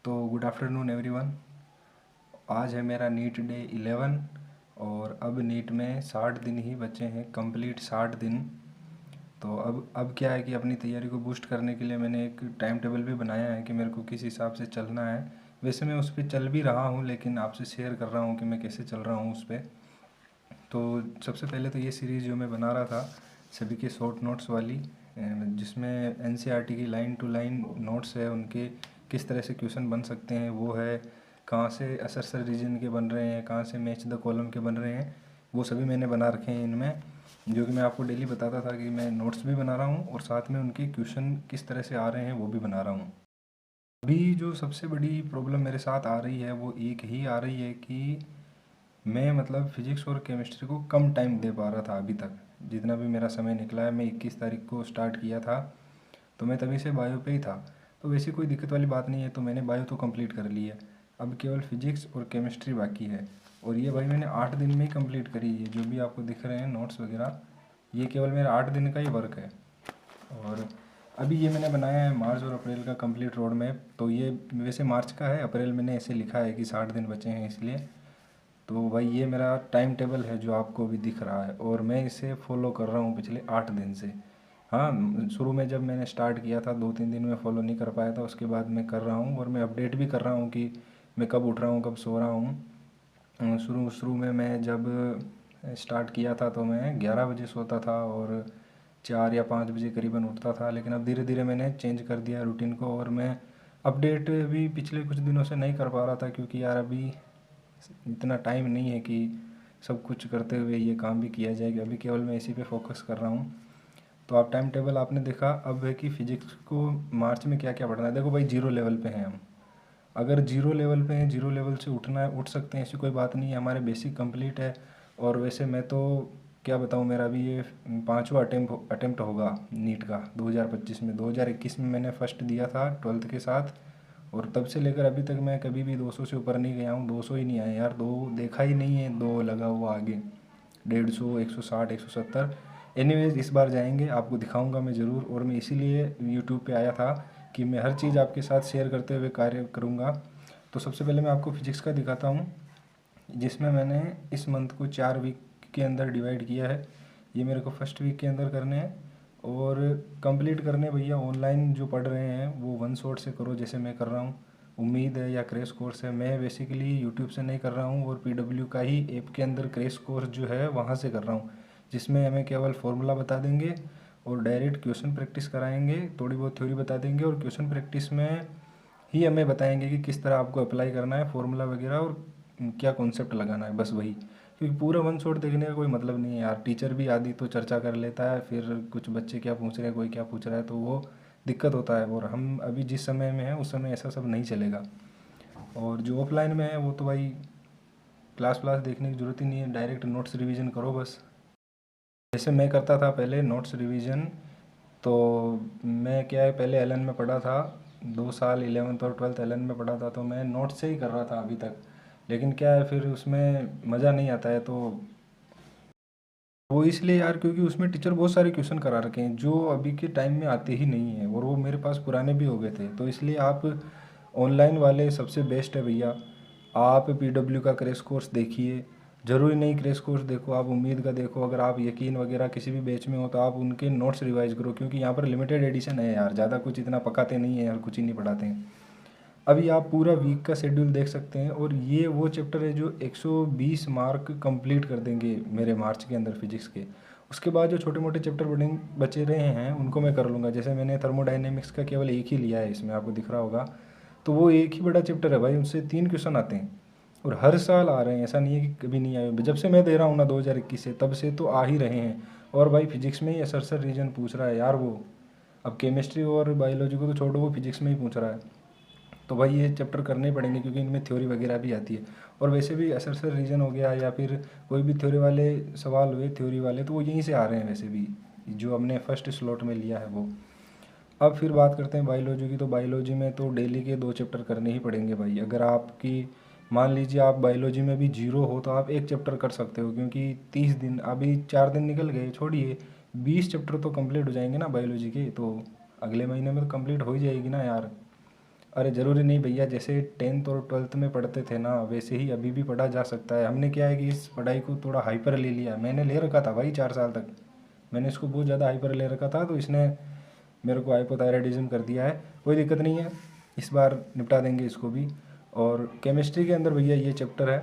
तो good afternoon everyone. आज है मेरा नीट डे 11 और अब नीट में 60 दिन ही बचे हैं, कंप्लीट 60 दिन। तो अब क्या है कि अपनी तैयारी को बूस्ट करने के लिए मैंने एक टाइम टेबल भी बनाया है कि मेरे को किस हिसाब से चलना है। वैसे मैं उस पर चल भी रहा हूँ, लेकिन आपसे शेयर कर रहा हूँ कि मैं कैसे चल रहा हूँ उस पर। तो सबसे पहले तो ये सीरीज़ जो मैं बना रहा था सभी के शॉर्ट नोट्स वाली, जिसमें एनसीईआरटी की लाइन टू लाइन नोट्स है, उनके किस तरह से क्वेश्चन बन सकते हैं वो है, कहाँ से असरसर रीजन के बन रहे हैं, कहाँ से मैच द कॉलम के बन रहे हैं, वो सभी मैंने बना रखे हैं इनमें, जो कि मैं आपको डेली बताता था कि मैं नोट्स भी बना रहा हूँ और साथ में उनके क्वेश्चन किस तरह से आ रहे हैं वो भी बना रहा हूँ। अभी जो सबसे बड़ी प्रॉब्लम मेरे साथ आ रही है वो एक ही आ रही है कि मैं मतलब फिज़िक्स और केमिस्ट्री को कम टाइम दे पा रहा था अभी तक। जितना भी मेरा समय निकला है, मैं 21 तारीख को स्टार्ट किया था, तो मैं तभी से बायो पे ही था। तो वैसी कोई दिक्कत वाली बात नहीं है, तो मैंने बायो तो कंप्लीट कर ली है। अब केवल फिज़िक्स और केमिस्ट्री बाकी है, और ये भाई मैंने 8 दिन में ही कंप्लीट करी है। जो भी आपको दिख रहे हैं नोट्स वगैरह, ये केवल मेरा 8 दिन का ही वर्क है। और अभी ये मैंने बनाया है मार्च और अप्रैल का कंप्लीट रोड मैप। तो ये वैसे मार्च का है, अप्रैल मैंने ऐसे लिखा है कि 60 दिन बचे हैं इसलिए। तो भाई ये मेरा टाइम टेबल है जो आपको भी दिख रहा है, और मैं इसे फॉलो कर रहा हूँ पिछले 8 दिन से। हाँ, शुरू में जब मैंने स्टार्ट किया था 2-3 दिन में फॉलो नहीं कर पाया था, उसके बाद मैं कर रहा हूँ और मैं अपडेट भी कर रहा हूँ कि मैं कब उठ रहा हूँ कब सो रहा हूँ। शुरू शुरू में मैं जब स्टार्ट किया था तो मैं 11 बजे सोता था और 4 या 5 बजे करीबन उठता था, लेकिन अब धीरे धीरे मैंने चेंज कर दिया रूटीन को। और मैं अपडेट भी पिछले कुछ दिनों से नहीं कर पा रहा था, क्योंकि यार अभी इतना टाइम नहीं है कि सब कुछ करते हुए ये काम भी किया जाएगा। अभी केवल मैं इसी पे फोकस कर रहा हूँ। तो आप टाइम टेबल आपने देखा, अब है कि फ़िज़िक्स को मार्च में क्या क्या पढ़ना है। देखो भाई, जीरो लेवल पे हैं हम। अगर जीरो लेवल पे हैं, जीरो लेवल से उठना है उठ सकते हैं, ऐसी कोई बात नहीं है, हमारे बेसिक कंप्लीट है। और वैसे मैं तो क्या बताऊँ, मेरा अभी ये 5वां अटेम्प्ट होगा नीट का 2025 में। 2021 में मैंने फ़र्स्ट दिया था 12th के साथ, और तब से लेकर अभी तक मैं कभी भी 200 से ऊपर नहीं गया हूँ। 200 ही नहीं आए यार, दो देखा ही नहीं है, दो लगा हुआ आगे, 150, 160, 170। एनीवेज इस बार जाएंगे, आपको दिखाऊंगा मैं ज़रूर। और मैं इसीलिए यूट्यूब पे आया था कि मैं हर चीज़ आपके साथ शेयर करते हुए कार्य करूँगा। तो सबसे पहले मैं आपको फिजिक्स का दिखाता हूँ, जिसमें मैंने इस मंथ को 4 वीक के अंदर डिवाइड किया है। ये मेरे को फर्स्ट वीक के अंदर करने हैं और कंप्लीट करने भैया। ऑनलाइन जो पढ़ रहे हैं वो वन शॉट से करो जैसे मैं कर रहा हूँ, उम्मीद है, या क्रैश कोर्स है। मैं बेसिकली यूट्यूब से नहीं कर रहा हूँ, और पीडब्ल्यू का ही ऐप के अंदर क्रैश कोर्स जो है वहाँ से कर रहा हूँ, जिसमें हमें केवल फॉर्मूला बता देंगे और डायरेक्ट क्वेश्चन प्रैक्टिस कराएंगे। थोड़ी बहुत थ्योरी बता देंगे, और क्वेश्चन प्रैक्टिस में ही हमें बताएंगे कि किस तरह आपको अप्लाई करना है फॉर्मूला वगैरह, और क्या कॉन्सेप्ट लगाना है, बस वही। क्योंकि पूरा वन शॉट देखने का कोई मतलब नहीं है यार। टीचर भी आदि तो चर्चा कर लेता है, फिर कुछ बच्चे क्या पूछ रहे हैं, कोई क्या पूछ रहा है, तो वो दिक्कत होता है। और हम अभी जिस समय में हैं उस समय ऐसा सब नहीं चलेगा। और जो ऑफलाइन में है वो तो भाई क्लास व्लास देखने की ज़रूरत ही नहीं है, डायरेक्ट नोट्स रिवीजन करो बस। जैसे मैं करता था पहले नोट्स रिवीजन, तो मैं क्या है, पहले एलन में पढ़ा था 2 साल, 11th और 12th एलन में पढ़ा था, तो मैं नोट्स से ही कर रहा था अभी तक। लेकिन क्या है, फिर उसमें मज़ा नहीं आता है। तो वो इसलिए यार, क्योंकि उसमें टीचर बहुत सारे क्वेश्चन करा रखे हैं जो अभी के टाइम में आते ही नहीं हैं, और वो मेरे पास पुराने भी हो गए थे। तो इसलिए आप ऑनलाइन वाले सबसे बेस्ट है भैया। आप पीडब्ल्यू का क्रैश कोर्स देखिए, ज़रूरी नहीं क्रैश कोर्स देखो, आप उम्मीद का देखो। अगर आप यकीन वगैरह किसी भी बैच में हो तो आप उनके नोट्स रिवाइज करो, क्योंकि यहाँ पर लिमिटेड एडिशन है यार, ज़्यादा कुछ इतना पकाते नहीं है यार, कुछ ही नहीं पढ़ाते हैं। अभी आप पूरा वीक का शेड्यूल देख सकते हैं, और ये वो चैप्टर है जो 120 मार्क कंप्लीट कर देंगे मेरे मार्च के अंदर फिजिक्स के। उसके बाद जो छोटे मोटे चैप्टर बचे रहे हैं उनको मैं कर लूँगा। जैसे मैंने थर्मोडाइनेमिक्स का केवल एक ही लिया है, इसमें आपको दिख रहा होगा, तो वो एक ही बड़ा चैप्टर है भाई, उससे 3 क्वेश्चन आते हैं, और हर साल आ रहे हैं, ऐसा नहीं है कि कभी नहीं आए। जब से मैं दे रहा हूँ ना 2021 से, तब से तो आ ही रहे हैं। और भाई फिजिक्स में ही असरसर रीजन पूछ रहा है यार वो। अब केमिस्ट्री और बायोलॉजी को तो छोड़ो, वो फिजिक्स में ही पूछ रहा है। तो भाई ये चैप्टर करने ही पड़ेंगे, क्योंकि इनमें थ्योरी वगैरह भी आती है। और वैसे भी असरसर रीजन हो गया, या फिर कोई भी थ्योरी वाले सवाल हुए थ्योरी वाले, तो वो यहीं से आ रहे हैं वैसे भी, जो हमने फर्स्ट स्लॉट में लिया है वो। अब फिर बात करते हैं बायोलॉजी की। तो बायोलॉजी में तो डेली के 2 चैप्टर करने ही पड़ेंगे भाई। अगर आपकी मान लीजिए आप बायोलॉजी में भी जीरो हो, तो आप एक चैप्टर कर सकते हो, क्योंकि 30 दिन, अभी 4 दिन निकल गए, छोड़िए 20 चैप्टर तो कंप्लीट हो जाएंगे ना बायोलॉजी के। तो अगले महीने में तो कंप्लीट हो ही जाएगी ना यार। अरे ज़रूरी नहीं भैया, जैसे 10th और 12th में पढ़ते थे ना वैसे ही अभी भी पढ़ा जा सकता है। हमने क्या है कि इस पढ़ाई को थोड़ा हाइपर ले लिया। मैंने ले रखा था भाई 4 साल तक, मैंने इसको बहुत ज़्यादा हाइपर ले रखा था, तो इसने मेरे को हाइपोथायराइडिज्म कर दिया है। कोई दिक्कत नहीं है, इस बार निपटा देंगे इसको भी। और केमिस्ट्री के अंदर भैया ये चैप्टर है,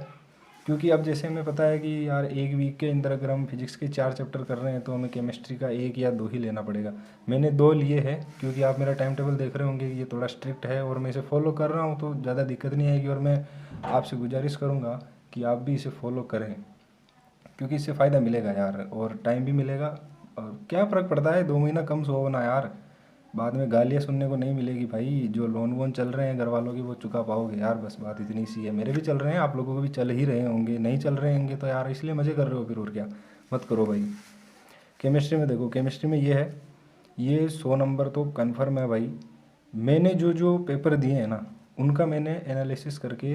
क्योंकि अब जैसे हमें पता है कि यार एक वीक के अंदर अगर हम फिजिक्स के 4 चैप्टर कर रहे हैं तो हमें केमिस्ट्री का 1 या 2 ही लेना पड़ेगा। मैंने 2 लिए हैं, क्योंकि आप मेरा टाइम टेबल देख रहे होंगे कि ये थोड़ा स्ट्रिक्ट है और मैं इसे फॉलो कर रहा हूँ, तो ज़्यादा दिक्कत नहीं आएगी। और मैं आपसे गुजारिश करूँगा कि आप भी इसे फॉलो करें, क्योंकि इससे फ़ायदा मिलेगा यार, और टाइम भी मिलेगा। और क्या फ़र्क पड़ता है, 2 महीना कम सो होना यार, बाद में गालियाँ सुनने को नहीं मिलेगी भाई। जो लोन वोन चल रहे हैं घर वालों की वो चुका पाओगे यार, बस बात इतनी सी है। मेरे भी चल रहे हैं, आप लोगों को भी चल ही रहे होंगे, नहीं चल रहे होंगे तो यार इसलिए मज़े कर रहे हो फिर, और क्या। मत करो भाई। केमिस्ट्री में देखो, केमिस्ट्री में ये है, ये 100 नंबर तो कन्फर्म है भाई। मैंने जो जो पेपर दिए हैं ना उनका मैंने एनालिसिस करके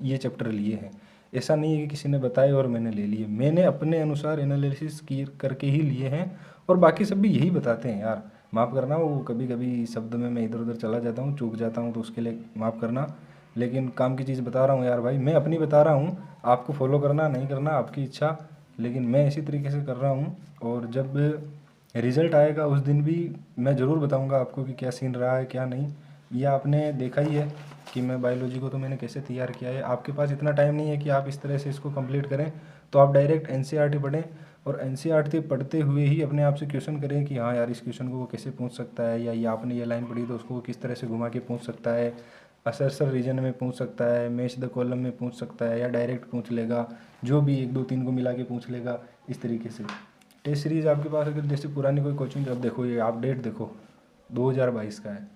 ये चैप्टर लिए हैं। ऐसा नहीं है कि किसी ने बताए और मैंने ले लिए, मैंने अपने अनुसार एनालिसिस किए करके ही लिए हैं। और बाकी सब भी यही बताते हैं यार, माफ़ करना वो कभी कभी शब्द में मैं इधर उधर चला जाता हूँ, चूक जाता हूँ, तो उसके लिए माफ़ करना। लेकिन काम की चीज़ बता रहा हूँ यार भाई, मैं अपनी बता रहा हूँ, आपको फॉलो करना नहीं करना आपकी इच्छा, लेकिन मैं इसी तरीके से कर रहा हूँ। और जब रिज़ल्ट आएगा उस दिन भी मैं ज़रूर बताऊंगा आपको कि क्या सीन रहा है क्या नहीं। ये आपने देखा ही है कि मैं बायोलॉजी को तो मैंने कैसे तैयार किया है। आपके पास इतना टाइम नहीं है कि आप इस तरह से इसको कंप्लीट करें, तो आप डायरेक्ट एनसीईआरटी पढ़ें, और एनसीईआरटी पढ़ते हुए ही अपने आप से क्वेश्चन करें कि हाँ यार इस क्वेश्चन को वो कैसे पूछ सकता है, या ये आपने ये लाइन पढ़ी तो उसको वो किस तरह से घुमा के पूछ सकता है, असर्सर रीजन में पूछ सकता है, मैच द कॉलम में पूछ सकता है, या डायरेक्ट पूछ लेगा, जो भी 1 2 3 को मिला के पूछ लेगा, इस तरीके से। टेस्ट सीरीज़ आपके पास अगर जैसे पुरानी कोई कोचिंग, अब देखो ये अपडेट देखो 2022 का है,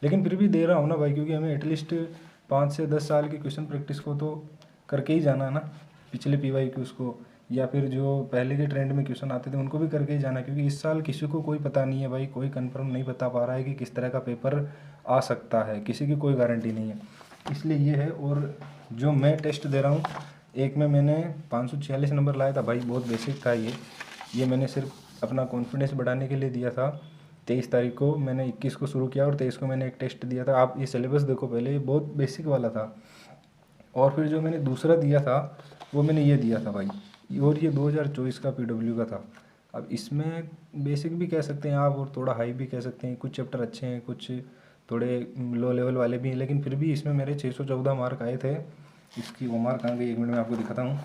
लेकिन फिर भी दे रहा हूँ ना भाई, क्योंकि हमें एटलीस्ट 5 से 10 साल की क्वेश्चन प्रैक्टिस को तो करके ही जाना है ना। पिछले PYQs को, या फिर जो पहले के ट्रेंड में क्वेश्चन आते थे उनको भी करके ही जाना, क्योंकि इस साल किसी को कोई पता नहीं है भाई, कोई कंफर्म नहीं बता पा रहा है कि किस तरह का पेपर आ सकता है, किसी की कोई गारंटी नहीं है। इसलिए ये है। और जो मैं टेस्ट दे रहा हूँ, एक में मैंने 546 नंबर लाया था भाई, बहुत बेसिक था ये मैंने सिर्फ अपना कॉन्फिडेंस बढ़ाने के लिए दिया था। 23 तारीख को मैंने 21 को शुरू किया और 23 को मैंने एक टेस्ट दिया था। आप ये सिलेबस देखो पहले, ये बहुत बेसिक वाला था। और फिर जो मैंने दूसरा दिया था वो मैंने ये दिया था भाई, और ये 2024 का PW का था। अब इसमें बेसिक भी कह सकते हैं आप और थोड़ा हाई भी कह सकते हैं, कुछ चैप्टर अच्छे हैं, कुछ थोड़े लो लेवल वाले भी हैं, लेकिन फिर भी इसमें मेरे 614 मार्क आए थे। इसकी वो मार्क कहाँ गई, 1 मिनट में आपको दिखाता हूँ।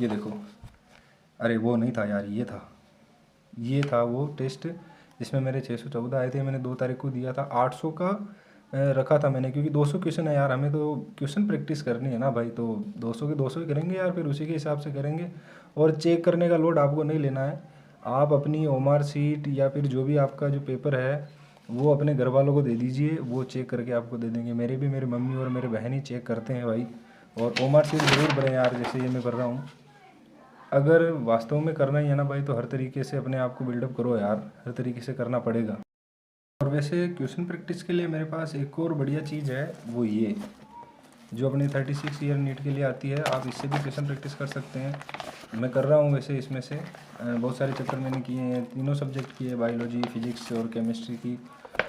ये देखो, अरे वो नहीं था यार, ये था वो टेस्ट जिसमें मेरे 614 आए थे। मैंने 2 तारीख को दिया था। 800 का रखा था मैंने, क्योंकि 200 क्वेश्चन है यार, हमें तो क्वेश्चन प्रैक्टिस करनी है ना भाई, तो 200 के 200 ही करेंगे यार, फिर उसी के हिसाब से करेंगे। और चेक करने का लोड आपको नहीं लेना है, आप अपनी ओमार सीट या फिर जो भी आपका जो पेपर है वो अपने घर वालों को दे दीजिए, वो चेक करके आपको दे देंगे। मेरी मम्मी और मेरे बहन ही चेक करते हैं भाई। और ओमार सीट ज़रूर बने यार, जैसे ये मैं कर रहा हूँ। अगर वास्तव में करना ही है ना भाई, तो हर तरीके से अपने आप को बिल्डअप करो यार, हर तरीके से करना पड़ेगा। और वैसे क्वेश्चन प्रैक्टिस के लिए मेरे पास एक और बढ़िया चीज़ है, वो ये जो अपनी 36 ईयर नीट के लिए आती है, आप इससे भी क्वेश्चन प्रैक्टिस कर सकते हैं। मैं कर रहा हूँ वैसे इसमें से बहुत सारे चैप्टर मैंने किए हैं, तीनों सब्जेक्ट की है, बायोलॉजी, फिजिक्स और केमिस्ट्री की।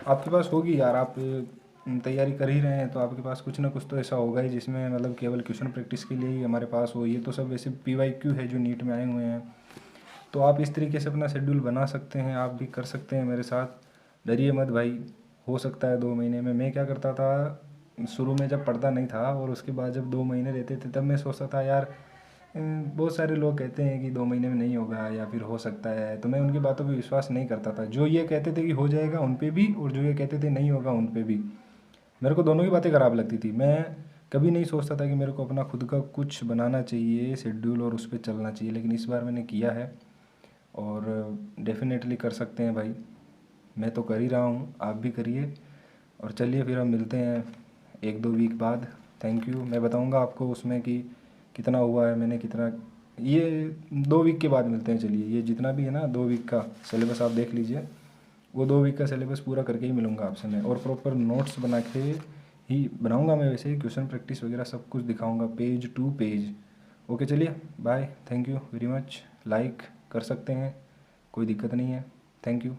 आपके पास होगी यार, आप तैयारी कर ही रहे हैं तो आपके पास कुछ ना कुछ तो ऐसा होगा ही जिसमें मतलब केवल क्वेश्चन प्रैक्टिस के लिए ही हमारे पास हो। ये तो सब वैसे PYQ है जो नीट में आए हुए हैं, तो आप इस तरीके से अपना शेड्यूल बना सकते हैं, आप भी कर सकते हैं मेरे साथ। डरिए मत भाई, हो सकता है 2 महीने में। मैं क्या करता था शुरू में, जब पढ़ता नहीं था और उसके बाद जब 2 महीने रहते थे, तब मैं सोचता था यार बहुत सारे लोग कहते हैं कि 2 महीने में नहीं होगा या फिर हो सकता है, तो मैं उनकी बातों पर विश्वास नहीं करता था। जो ये कहते थे कि हो जाएगा उन पे भी, और जो ये कहते थे नहीं होगा उन पे भी, मेरे को दोनों की बातें ख़राब लगती थी। मैं कभी नहीं सोचता था कि मेरे को अपना खुद का कुछ बनाना चाहिए शेड्यूल और उस पर चलना चाहिए, लेकिन इस बार मैंने किया है और डेफिनेटली कर सकते हैं भाई। मैं तो कर ही रहा हूँ, आप भी करिए। और चलिए फिर हम मिलते हैं 1 2 वीक बाद। Thank you. मैं बताऊँगा आपको उसमें कि कितना हुआ है, मैंने कितना। ये 2 वीक के बाद मिलते हैं। चलिए, ये जितना भी है ना 2 वीक का सिलेबस आप देख लीजिए, वो 2 वीक का सिलेबस पूरा करके ही मिलूँगा आपसे मैं, और प्रॉपर नोट्स बना के ही बनाऊँगा मैं। वैसे ही क्वेश्चन प्रैक्टिस वगैरह सब कुछ दिखाऊँगा पेज टू पेज। ओके चलिए, bye, thank you very much. Like कर सकते हैं, कोई दिक्कत नहीं है। Thank you.